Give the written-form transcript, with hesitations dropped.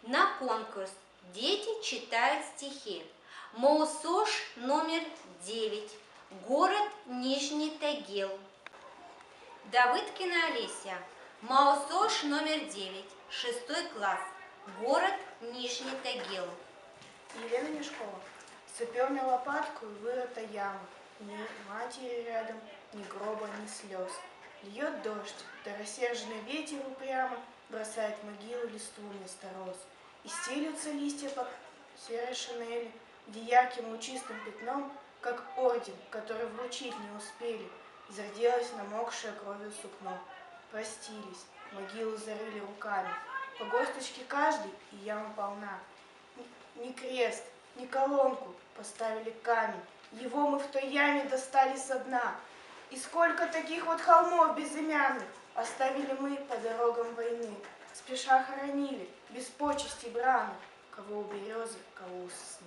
На конкурс дети читают стихи. Маусош номер 9. Город Нижний Тагил. Давыдкина Олеся. Маусош номер 9. 6 класс. Город Нижний Тагил. Елена Мешкова. Сапер на лопатку и вырыта яма. Ни матери рядом, ни гроба, ни слез. Льет дождь, да рассерженный ветер упрямо бросает в могилу листву вместо роз. И стелются листья по серой шинели, где ярким лучистым пятном, как орден, который вручить не успели, зарделось намокшее кровью сукно. Простились, могилу зарыли руками, по горсточке каждый, и яма полна. Ни крест, ни колонку поставили камень, его мы в той яме достали со дна. И сколько таких вот холмов безымянных оставили мы по дорогам войны, спеша хоронили, без почестей браных, кого у березы, кого у сосны.